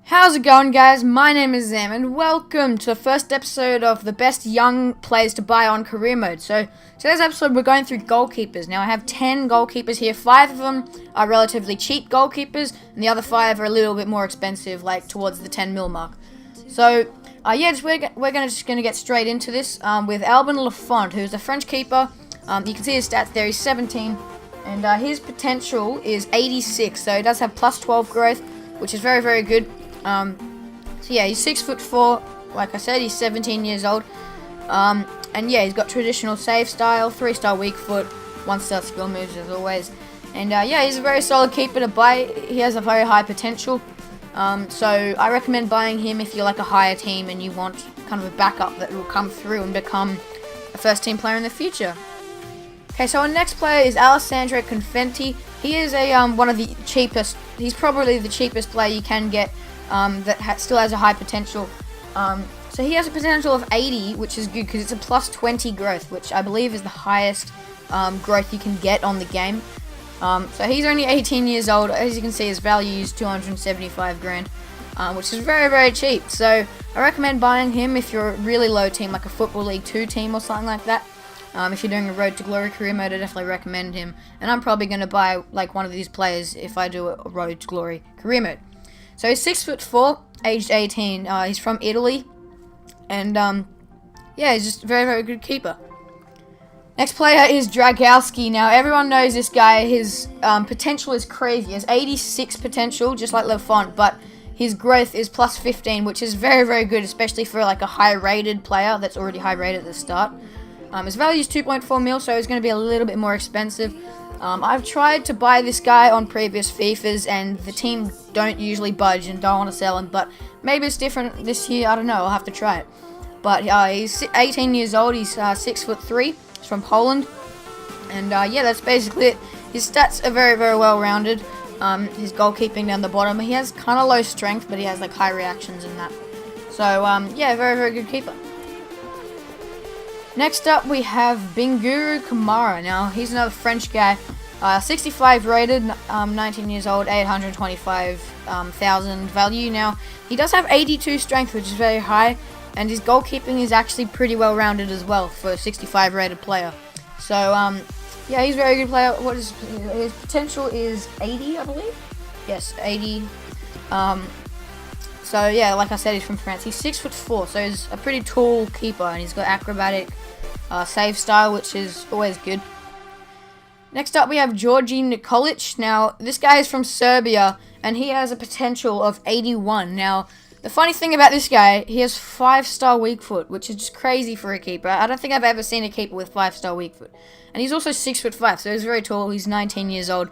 How's it going, guys? My name is Zam, and welcome to the first episode of the best young players to buy on career mode. So, today's episode, we're going through goalkeepers. Now, I have 10 goalkeepers here. 5 of them are relatively cheap goalkeepers, and the other 5 are a little bit more expensive, like towards the 10 mil mark. So, we're just gonna get straight into this with Albin Lafont, who's a French keeper. You can see his stats there. He's 17, and his potential is 86. So, he does have plus 12 growth, which is very, very good. So yeah, he's 6'4", like I said, he's 17 years old, and yeah, he's got traditional save style, 3-star weak foot, 1-star skill moves as always, and yeah, he's a very solid keeper to buy. He has a very high potential, so I recommend buying him if you're like a higher team and you want kind of a backup that will come through and become a first team player in the future. Okay, so our next player is Alessandro Confetti. He is one of the cheapest, he's probably the cheapest player you can get that still has a high potential. So he has a potential of 80, which is good because it's a plus 20 growth, which I believe is the highest growth you can get on the game. So he's only 18 years old. As you can see, his value is 275 grand, which is very, very cheap. So I recommend buying him if you're a really low team, like a Football League 2 team or something like that. If you're doing a Road to Glory career mode, I definitely recommend him. And I'm probably going to buy like one of these players if I do a Road to Glory career mode. So he's 6'4", aged 18. He's from Italy, and yeah, he's just a very, very good keeper. Next player is Dragowski. Now everyone knows this guy. His potential is crazy. He has 86 potential, just like Lafont, but his growth is plus 15, which is very, very good, especially for like a high-rated player that's already high-rated at the start. His value is 2.4 mil, so he's going to be a little bit more expensive. I've tried to buy this guy on previous FIFAs, and the team don't usually budge and don't want to sell him, but maybe it's different this year. I don't know. I'll have to try it. But he's 18 years old. He's 6'3". He's from Poland, and yeah, that's basically it. His stats are very, very well rounded. His goalkeeping down the bottom. He has kind of low strength, but he has like high reactions and that. So yeah, very, very good keeper. Next up, we have Binguru Kamara. Now, he's another French guy, 65 rated, 19 years old, 825,000 value. Now, he does have 82 strength, which is very high, and his goalkeeping is actually pretty well rounded as well for a 65 rated player. So, yeah, he's a very good player. What is his potential is 80, I believe. Yes, 80. So yeah, like I said, he's from France. He's 6'4", so he's a pretty tall keeper, and he's got acrobatic save style, which is always good. Next up, we have Georgi Nikolic. Now, this guy is from Serbia, and he has a potential of 81. Now, the funny thing about this guy, he has 5-star weak foot, which is just crazy for a keeper. I don't think I've ever seen a keeper with 5-star weak foot. And he's also 6'5", so he's very tall. He's 19 years old.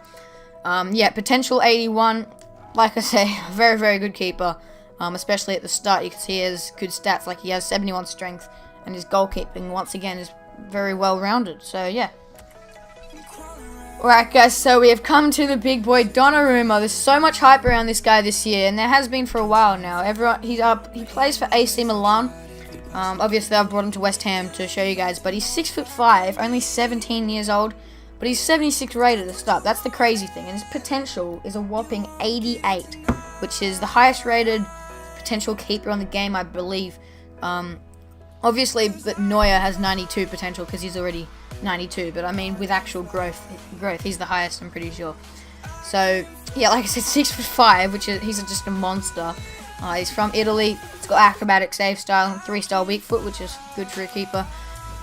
Yeah, potential 81. Like I say, very, very good keeper. Especially at the start, you can see he has good stats, like he has 71 strength, and his goalkeeping, once again, is very well rounded. So, yeah. Alright, guys, so we have come to the big boy, Donnarumma. There's so much hype around this guy this year, and there has been for a while now. He plays for AC Milan. Obviously, I've brought him to West Ham to show you guys, but he's 6'5", only 17 years old, but he's 76 rated at the start. That's the crazy thing, and his potential is a whopping 88, which is the highest rated potential keeper on the game, I believe. Obviously, but Neuer has 92 potential because he's already 92. But I mean, with actual growth, he's the highest, I'm pretty sure. So yeah, like I said, 6'5", which is he's just a monster. He's from Italy. He's got acrobatic save style and 3-star weak foot, which is good for a keeper.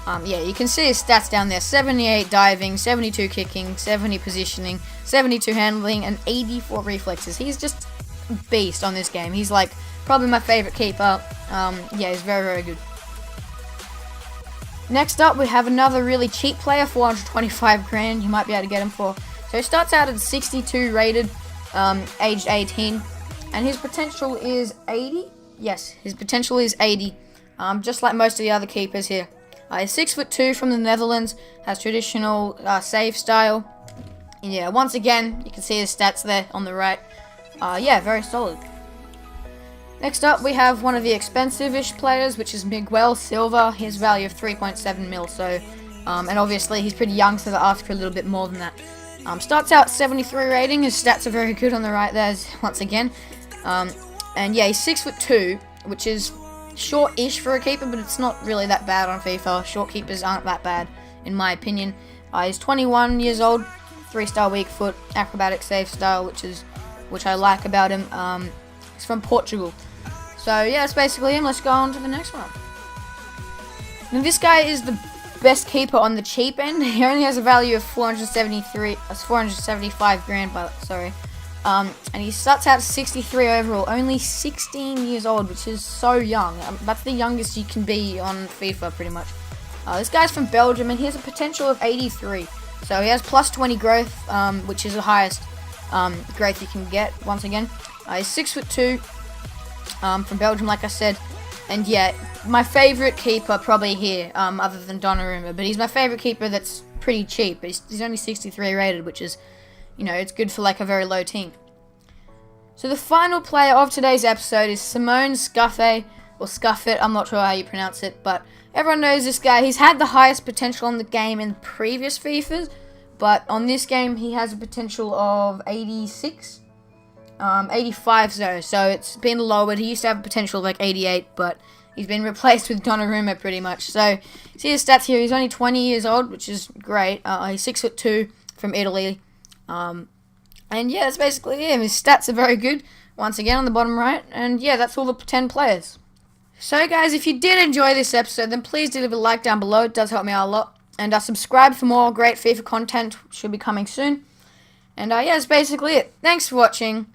Yeah, you can see his stats down there: 78 diving, 72 kicking, 70 positioning, 72 handling, and 84 reflexes. He's just a beast on this game. He's like probably my favorite keeper. Yeah, he's very, very good. Next up, we have another really cheap player, 425 grand. You might be able to get him for. So he starts out at 62 rated, aged 18, and his potential is 80. Yes, his potential is 80. Just like most of the other keepers here. He's 6'2" from the Netherlands. Has traditional save style. And yeah, once again, you can see his stats there on the right. Yeah, very solid. Next up, we have one of the expensive-ish players, which is Miguel Silva. His value of 3.7 mil. So, and obviously he's pretty young, so they ask for a little bit more than that. Starts out 73 rating. His stats are very good on the right there, once again. And yeah, he's 6'2", which is short-ish for a keeper, but it's not really that bad on FIFA. Short keepers aren't that bad, in my opinion. He's 21 years old, 3-star weak foot, acrobatic save style, which I like about him. He's from Portugal. So yeah, that's basically him. Let's go on to the next one. Now this guy is the best keeper on the cheap end. He only has a value of 475 grand, but sorry. And he starts out 63 overall, only 16 years old, which is so young. That's the youngest you can be on FIFA, pretty much. This guy's from Belgium, and he has a potential of 83. So he has plus 20 growth, which is the highest growth you can get, once again. He's 6'2", from Belgium, like I said. And yeah, my favorite keeper probably here, other than Donnarumma. But he's my favorite keeper that's pretty cheap. But he's only 63 rated, which is, you know, it's good for like a very low team. So the final player of today's episode is Simone Scuffet, or Scuffet, I'm not sure how you pronounce it, but everyone knows this guy. He's had the highest potential in the game in previous FIFAs, but on this game he has a potential of 86, 85 so it's been lowered. He used to have a potential of like 88, but he's been replaced with Donnarumma pretty much. So see his stats here. He's only 20 years old, which is great. He's 6'2", from Italy. And yeah, that's basically him. His stats are very good, once again on the bottom right. And yeah, that's all the 10 players. So guys, if you did enjoy this episode, then please do leave a like down below. It does help me out a lot. And subscribe for more great FIFA content. Should be coming soon. And yeah, that's basically it. Thanks for watching.